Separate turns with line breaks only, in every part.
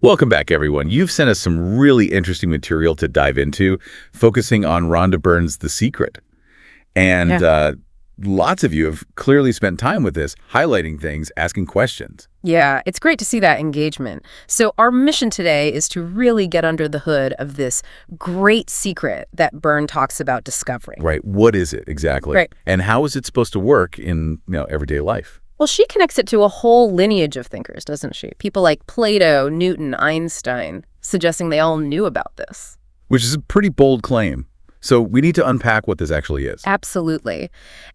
Welcome back, everyone. You've sent us some really interesting material to dive into, focusing on Rhonda Byrne's The Secret. And
Yeah.
lots of you have clearly spent time with this, highlighting things, asking questions.
Yeah, it's great to see that engagement. So our mission today is to really get under the hood of this great secret that Byrne talks about discovering.
Right. What is it exactly?
Right.
And how is it supposed to work in everyday life?
Well, she connects it to a whole lineage of thinkers, doesn't she? People like Plato, Newton, Einstein, suggesting they all knew about this.
Which is a pretty bold claim. So we need to unpack what this actually is.
Absolutely.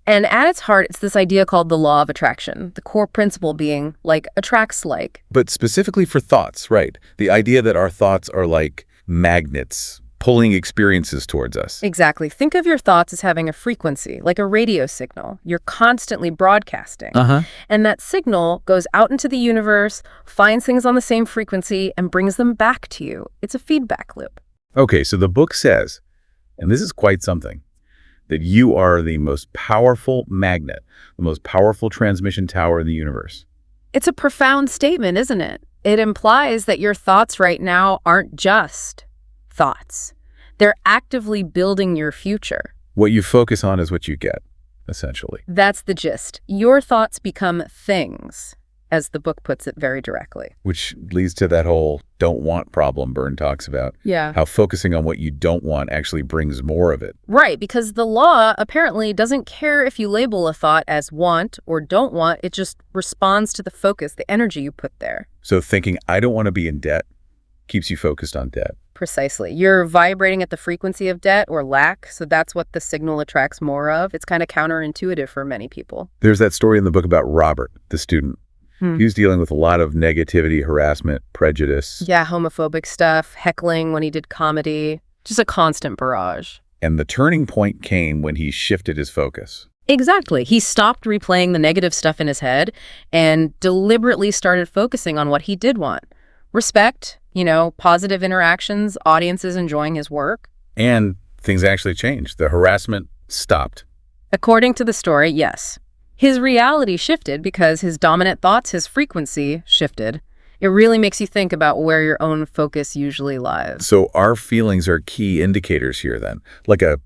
And at its heart, it's this idea called the law of attraction, the core principle being like attracts like.
But specifically for thoughts, right? The idea that our thoughts are like magnets, pulling experiences towards us.
Exactly. Think of your thoughts as having a frequency, like a radio signal. You're constantly broadcasting. And that signal goes out into the universe, finds things on the same frequency, and brings them back to you. It's a feedback loop.
Okay, so the book says, and this is quite something, that you are the most powerful magnet, the most powerful transmission tower in the universe.
It's a profound statement, isn't it? It implies that your thoughts right now aren't just thoughts. They're actively building your future.
What you focus on is what you get, essentially.
That's the gist. Your thoughts become things, as the book puts it very directly.
Which leads to that whole don't want problem Byrne talks about.
Yeah.
How focusing on what you don't want actually brings more of it.
Right, because the law apparently doesn't care if you label a thought as want or don't want. It just responds to the focus, the energy you put there.
So thinking, I don't want to be in debt, keeps you focused on debt.
Precisely. You're vibrating at the frequency of debt or lack, so that's what the signal attracts more of. It's kind of counterintuitive for many people.
There's that story in the book about Robert, the student. He was dealing with a lot of negativity, harassment, prejudice.
Yeah, homophobic stuff, heckling when he did comedy, just a constant barrage.
And the turning point came when he shifted his focus.
Exactly. He stopped replaying the negative stuff in his head and deliberately started focusing on what he did want. Respect, positive interactions, audiences enjoying his work.
And things actually changed. The harassment stopped.
According to the story, yes. His reality shifted because his dominant thoughts, his frequency shifted. It really makes you think about where your own focus usually lies.
So our feelings are key indicators here then, like a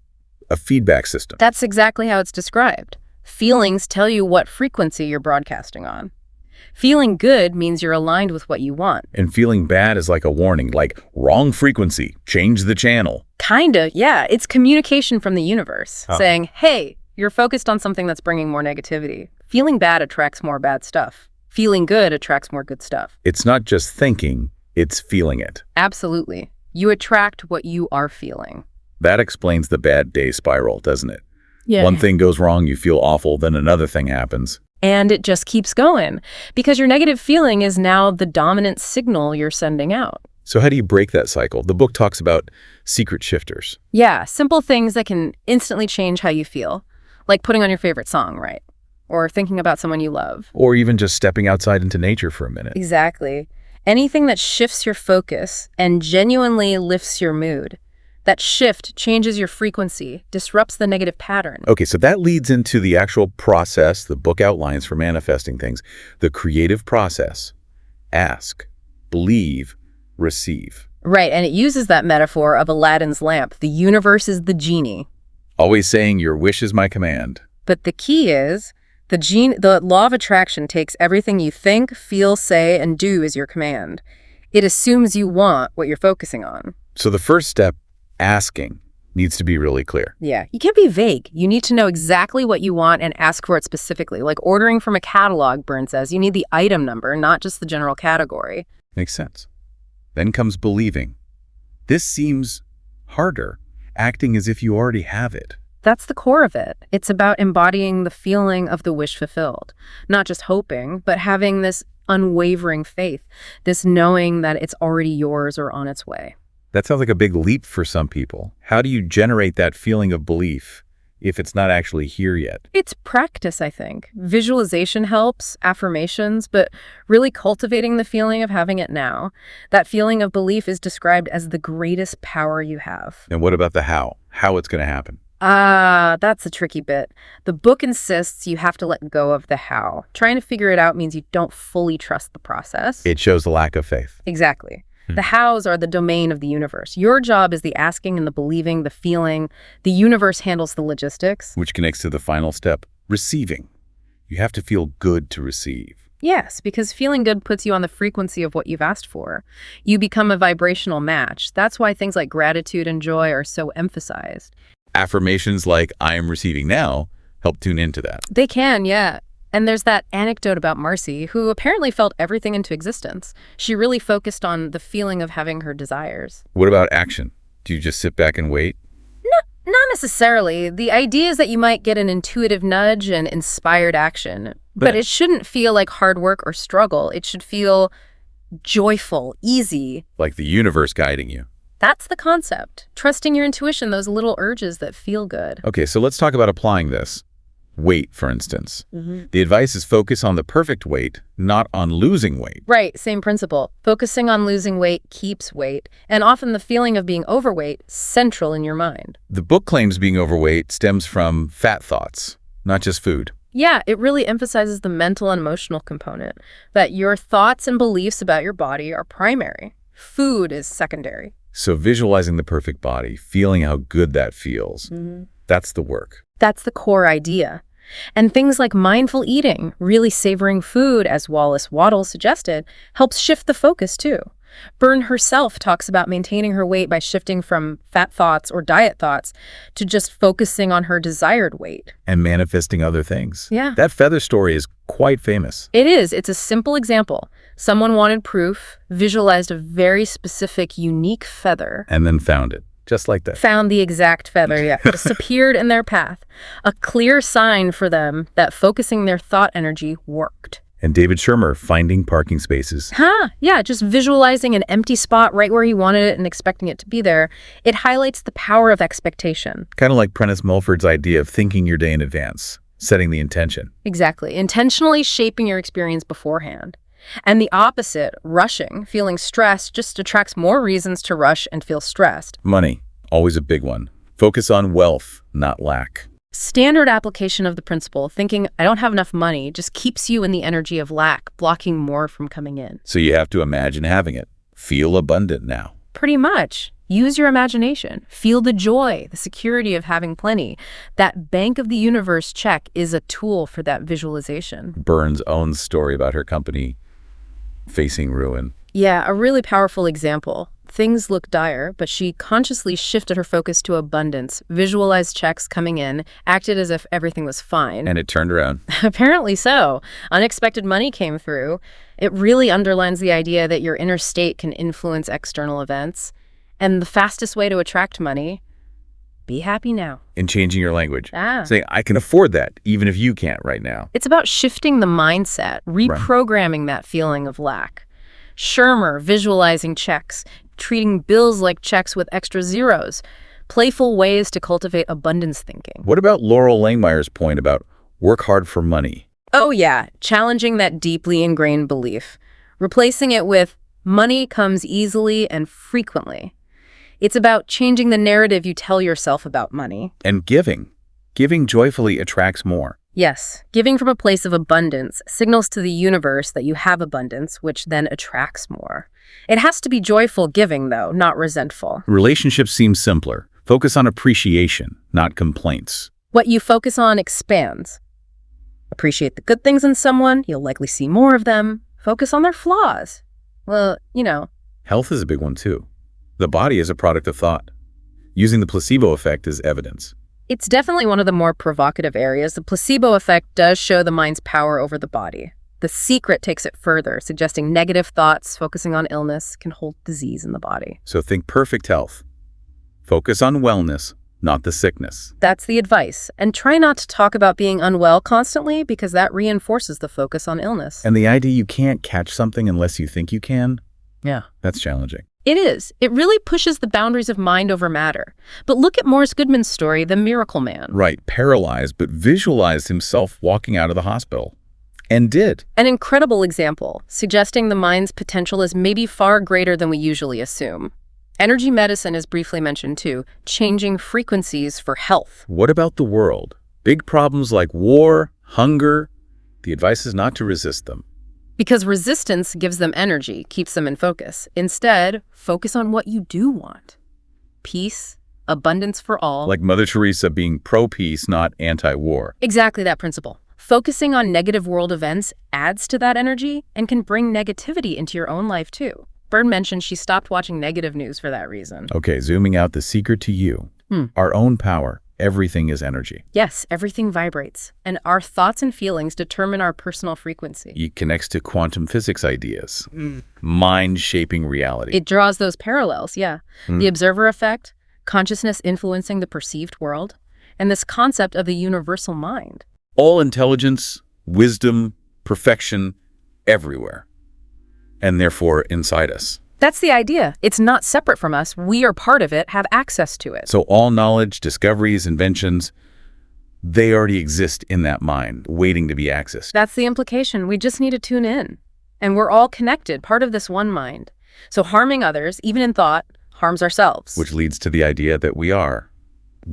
feedback system.
That's exactly how it's described. Feelings tell you what frequency you're broadcasting on. Feeling good means you're aligned with what you want.
And feeling bad is like a warning, like wrong frequency, change the channel.
Kinda, yeah. It's communication from the universe saying, hey, you're focused on something that's bringing more negativity. Feeling bad attracts more bad stuff. Feeling good attracts more good stuff.
It's not just thinking, it's feeling it.
Absolutely. You attract what you are feeling.
That explains the bad day spiral, doesn't it?
Yeah.
One thing goes wrong, you feel awful, then another thing happens.
And it just keeps going because your negative feeling is now the dominant signal you're sending out.
So how do you break that cycle? The book talks about secret shifters.
Yeah, simple things that can instantly change how you feel, like putting on your favorite song, right? Or thinking about someone you love.
Or even just stepping outside into nature for a minute.
Exactly. Anything that shifts your focus and genuinely lifts your mood. That shift changes your frequency, disrupts the negative pattern.
Okay, so that leads into the actual process the book outlines for manifesting things. The creative process. Ask, believe, receive.
Right, and it uses that metaphor of Aladdin's lamp. The universe is the genie.
Always saying, your wish is my command.
But the key is, the law of attraction takes everything you think, feel, say, and do as your command. It assumes you want what you're focusing on.
So the first step, asking, needs to be really clear.
Yeah, you can't be vague. You need to know exactly what you want and ask for it specifically. Like ordering from a catalog, Byrne says, you need the item number, not just the general category.
Makes sense. Then comes believing. This seems harder, acting as if you already have it.
That's the core of it. It's about embodying the feeling of the wish fulfilled. Not just hoping, but having this unwavering faith, this knowing that it's already yours or on its way.
That sounds like a big leap for some people. How do you generate that feeling of belief if it's not actually here yet?
It's practice, I think. Visualization helps, affirmations, but really cultivating the feeling of having it now. That feeling of belief is described as the greatest power you have.
And what about the how? How it's going to happen?
That's a tricky bit. The book insists you have to let go of the how. Trying to figure it out means you don't fully trust the process.
It shows a lack of faith.
Exactly. The hows are the domain of the universe. Your job is the asking and the believing, the feeling. The universe handles the logistics.
Which connects to the final step, receiving. You have to feel good to receive.
Yes, because feeling good puts you on the frequency of what you've asked for. You become a vibrational match. That's why things like gratitude and joy are so emphasized.
Affirmations like, I am receiving now, help tune into that.
They can, yeah. And there's that anecdote about Marcy, who apparently felt everything into existence. She really focused on the feeling of having her desires.
What about action? Do you just sit back and wait?
Not necessarily. The idea is that you might get an intuitive nudge and inspired action. But it shouldn't feel like hard work or struggle. It should feel joyful, easy.
Like the universe guiding you.
That's the concept. Trusting your intuition, those little urges that feel good.
Okay, so let's talk about applying this. Weight, for instance. The advice is focus on the perfect weight, not on losing weight.
Right, same principle. Focusing on losing weight keeps weight, and often the feeling of being overweight central in your mind.
The book claims being overweight stems from fat thoughts, not just food.
Yeah, it really emphasizes the mental and emotional component, that your thoughts and beliefs about your body are primary. Food is secondary.
So visualizing the perfect body, feeling how good that feels, that's the work.
That's the core idea. And things like mindful eating, really savoring food, as Wallace Wattles suggested, helps shift the focus too. Byrne herself talks about maintaining her weight by shifting from fat thoughts or diet thoughts to just focusing on her desired weight.
And manifesting other things.
Yeah.
That feather story is quite famous.
It is. It's a simple example. Someone wanted proof, visualized a very specific, unique feather.
And then found it. Just like that.
Found the exact feather, yeah. Just appeared in their path. A clear sign for them that focusing their thought energy worked.
And David Shermer, finding parking spaces.
Yeah, just visualizing an empty spot right where he wanted it and expecting it to be there. It highlights the power of expectation.
Kind of like Prentice Mulford's idea of thinking your day in advance, setting the intention.
Exactly. Intentionally shaping your experience beforehand. And the opposite, rushing, feeling stressed, just attracts more reasons to rush and feel stressed.
Money, always a big one. Focus on wealth, not lack.
Standard application of the principle, thinking I don't have enough money, just keeps you in the energy of lack, blocking more from coming in.
So you have to imagine having it. Feel abundant now.
Pretty much. Use your imagination. Feel the joy, the security of having plenty. That Bank of the Universe check is a tool for that visualization.
Byrne's own story about her company facing ruin.
Yeah, a really powerful example. Things look dire, but she consciously shifted her focus to abundance, visualized checks coming in, acted as if everything was fine.
And it turned around.
Apparently so. Unexpected money came through. It really underlines the idea that your inner state can influence external events. And the fastest way to attract money, be happy now.
In changing your language. Saying, I can afford that, even if you can't right now.
It's about shifting the mindset, reprogramming that feeling of lack. Shermer, visualizing checks, treating bills like checks with extra zeros. Playful ways to cultivate abundance thinking.
What about Laurel Langmeyer's point about work hard for money?
Oh yeah, challenging that deeply ingrained belief. Replacing it with money comes easily and frequently. It's about changing the narrative you tell yourself about money.
And giving. Giving joyfully attracts more.
Yes, giving from a place of abundance signals to the universe that you have abundance, which then attracts more. It has to be joyful giving, though, not resentful.
Relationships seem simpler. Focus on appreciation, not complaints.
What you focus on expands. Appreciate the good things in someone, you'll likely see more of them. Focus on their flaws. Well,
Health is a big one, too. The body is a product of thought. Using the placebo effect as evidence.
It's definitely one of the more provocative areas. The placebo effect does show the mind's power over the body. The Secret takes it further, suggesting negative thoughts, focusing on illness, can hold disease in the body.
So think perfect health. Focus on wellness, not the sickness.
That's the advice. And try not to talk about being unwell constantly, because that reinforces the focus on illness.
And the idea you can't catch something unless you think you can?
Yeah.
That's challenging.
It is. It really pushes the boundaries of mind over matter. But look at Morris Goodman's story, The Miracle Man.
Right, paralyzed, but visualized himself walking out of the hospital. And did.
An incredible example, suggesting the mind's potential is maybe far greater than we usually assume. Energy medicine is briefly mentioned too, changing frequencies for health.
What about the world? Big problems like war, hunger. The advice is not to resist them.
Because resistance gives them energy, keeps them in focus. Instead, focus on what you do want. Peace, abundance for all.
Like Mother Teresa being pro-peace, not anti-war.
Exactly that principle. Focusing on negative world events adds to that energy and can bring negativity into your own life too. Byrne mentioned she stopped watching negative news for that reason.
Okay, zooming out, the secret to you. Our own power. Everything is energy.
Yes, everything vibrates, and our thoughts and feelings determine our personal frequency.
It connects to quantum physics ideas. Mind shaping reality.
It draws those parallels, yeah. The observer effect, consciousness influencing the perceived world, and this concept of the universal mind.
All intelligence, wisdom, perfection, everywhere. And therefore inside us.
That's the idea. It's not separate from us. We are part of it, have access to it.
So all knowledge, discoveries, inventions, they already exist in that mind, waiting to be accessed.
That's the implication. We just need to tune in. And we're all connected, part of this one mind. So harming others, even in thought, harms ourselves.
Which leads to the idea that we are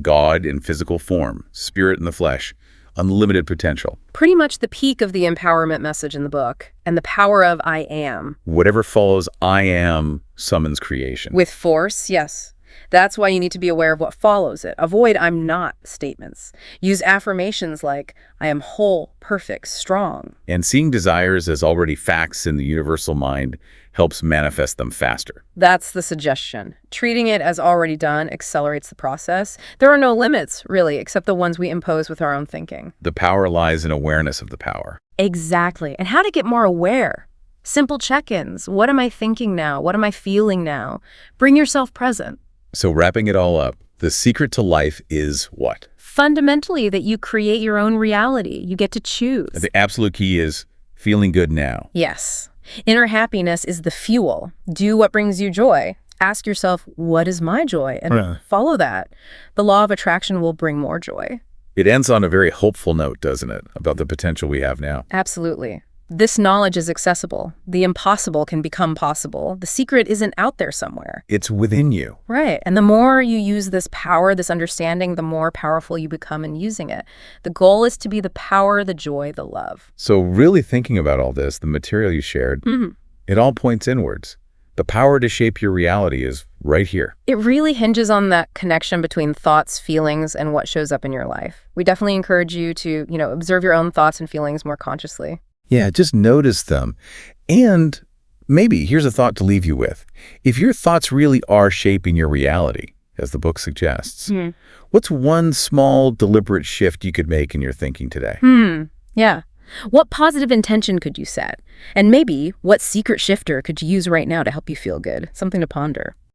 God in physical form, spirit in the flesh, unlimited potential.
Pretty much the peak of the empowerment message in the book, and the power of I am.
Whatever follows I am summons creation.
With force, yes. That's why you need to be aware of what follows it. Avoid I'm not statements. Use affirmations like I am whole, perfect, strong.
And seeing desires as already facts in the universal mind helps manifest them faster.
That's the suggestion. Treating it as already done accelerates the process. There are no limits, really, except the ones we impose with our own thinking.
The power lies in awareness of the power.
Exactly. And how to get more aware. Simple check-ins. What am I thinking now? What am I feeling now? Bring yourself present.
So wrapping it all up, the secret to life is what?
Fundamentally, that you create your own reality. You get to choose.
The absolute key is feeling good now.
Yes. Inner happiness is the fuel. Do what brings you joy. Ask yourself, what is my joy? And follow that. The law of attraction will bring more joy.
It ends on a very hopeful note, doesn't it, about the potential we have now?
Absolutely. This knowledge is accessible. The impossible can become possible. The secret isn't out there somewhere.
It's within you.
Right. And the more you use this power, this understanding, the more powerful you become in using it. The goal is to be the power, the joy, the love.
So really thinking about all this, the material you shared, it all points inwards. The power to shape your reality is right here.
It really hinges on that connection between thoughts, feelings, and what shows up in your life. We definitely encourage you to, observe your own thoughts and feelings more consciously.
Yeah, just notice them. And maybe here's a thought to leave you with. If your thoughts really are shaping your reality, as the book suggests, what's one small, deliberate shift you could make in your thinking today?
Yeah. What positive intention could you set? And maybe what secret shifter could you use right now to help you feel good? Something to ponder.